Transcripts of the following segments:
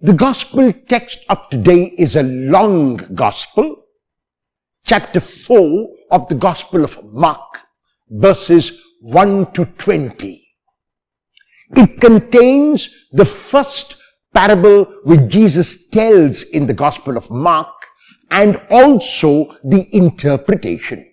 The gospel text of today is a long gospel, chapter 4 of the Gospel of Mark, verses 1 to 20. It contains the first parable which Jesus tells in the Gospel of Mark and also the interpretation.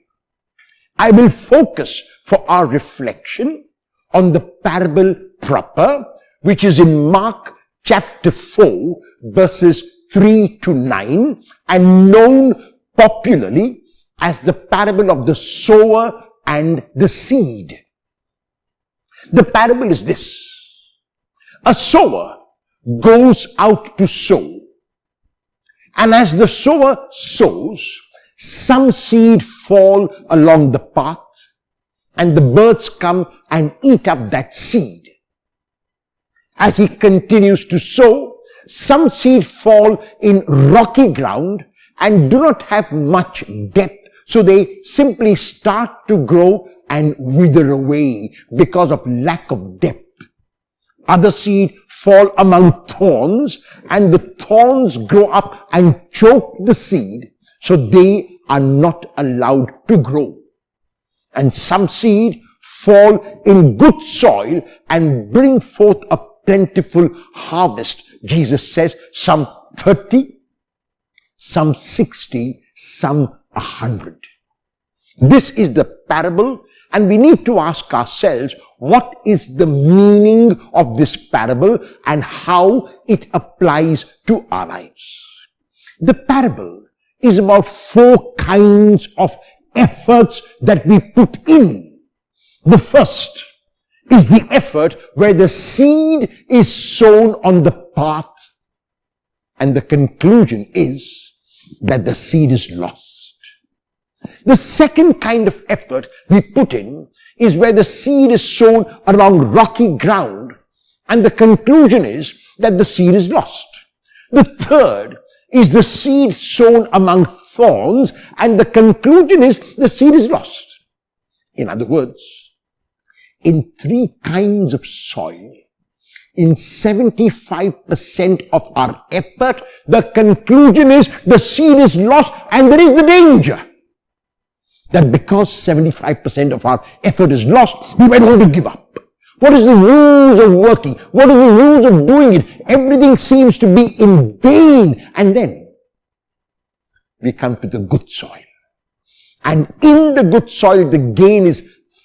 I will focus for our reflection on the parable proper, which is in Mark chapter 4, verses 3 to 9, and known popularly as the parable of the sower and the seed. The parable is this: a sower goes out to sow, and as the sower sows, some seed fall along the path, and the birds come and eat up that seed. As he continues to sow, some seed fall in rocky ground and do not have much depth, so they simply start to grow and wither away because of lack of depth. Other seed fall among thorns, and the thorns grow up and choke the seed, so they are not allowed to grow. And some seed fall in good soil and bring forth a plentiful harvest. Jesus says some 30, some 60, some 100. This is the parable, and we need to ask ourselves, what is the meaning of this parable and how it applies to our lives? The parable is about 4 kinds of efforts that we put in. The first is the effort where the seed is sown on the path, and the conclusion is that the seed is lost. The second kind of effort we put in is where the seed is sown along rocky ground, and the conclusion is that the seed is lost. The third is the seed sown among thorns, and the conclusion is the seed is lost. In other words, in 3 kinds of soil, in 75% of our effort, the conclusion is the seed is lost, and there is the danger that because 75% of our effort is lost, we might want to give up. What is the rules of working? What are the rules of doing it? Everything seems to be in vain. And then we come to the good soil. And in the good soil, the gain is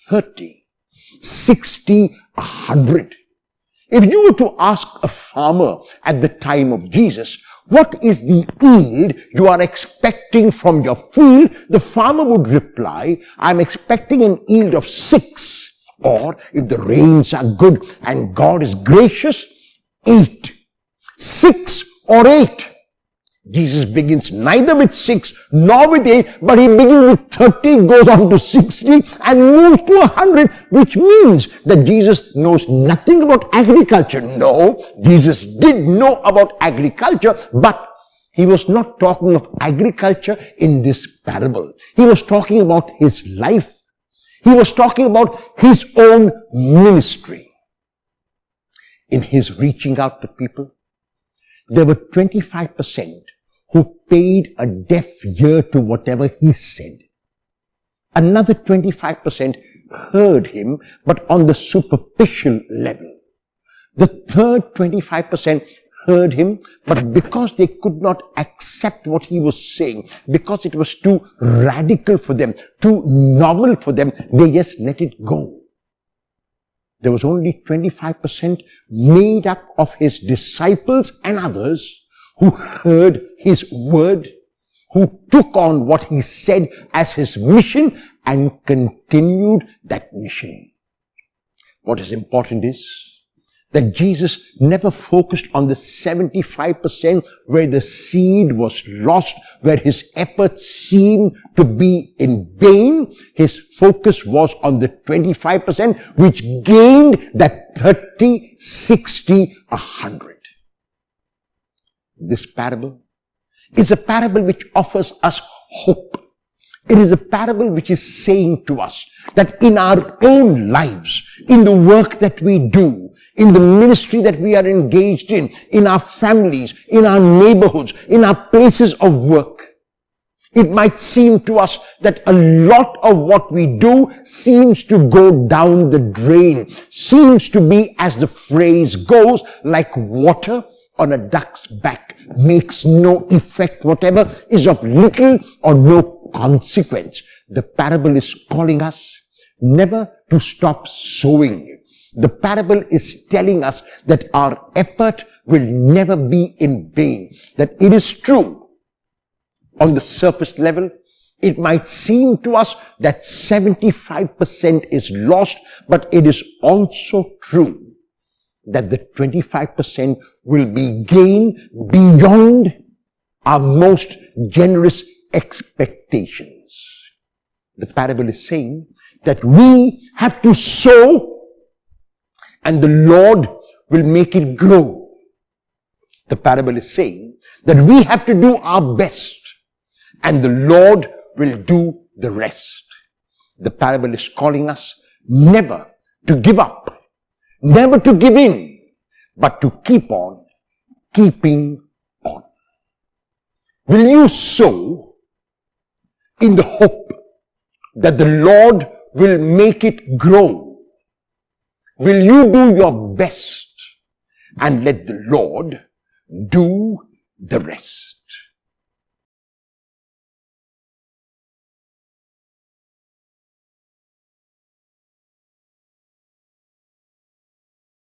30, 60, 100. If you were to ask a farmer at the time of Jesus, what is the yield you are expecting from your field? The farmer would reply, I'm expecting an yield of 6. Or if the rains are good and God is gracious, 8. 6 or 8. Jesus begins neither with 6 nor with 8, but he begins with 30, goes on to 60 and moves to 100, which means that Jesus knows nothing about agriculture. No, Jesus did know about agriculture, but he was not talking of agriculture in this parable. He was talking about his life. He was talking about his own ministry. In his reaching out to people, there were 25% who paid a deaf ear to whatever he said. Another 25% heard him, but on the superficial level. The third 25% heard him, but because they could not accept what he was saying, because it was too radical for them, too novel for them, they just let it go. There was only 25% made up of his disciples and others who heard his word, who took on what he said as his mission and continued that mission. What is important is that Jesus never focused on the 75% where the seed was lost, where his efforts seemed to be in vain. His focus was on the 25% which gained that 30, 60, 100. This parable is a parable which offers us hope. It is a parable which is saying to us that in our own lives, in the work that we do, in the ministry that we are engaged in our families, in our neighborhoods, in our places of work. It might seem to us that a lot of what we do seems to go down the drain, seems to be, as the phrase goes, like water on a duck's back, makes no effect, whatever is of little or no consequence. The parable is calling us never to stop sowing. The parable is telling us that our effort will never be in vain, that it is true. On the surface level, it might seem to us that 75% is lost, but it is also true that the 25% will be gained beyond our most generous expectations. The parable is saying that we have to sow and the Lord will make it grow. The parable is saying that we have to do our best and the Lord will do the rest. The parable is calling us never to give up, never to give in, but to keep on keeping on. Will you sow in the hope that the Lord will make it grow? Will you do your best and let the Lord do the rest?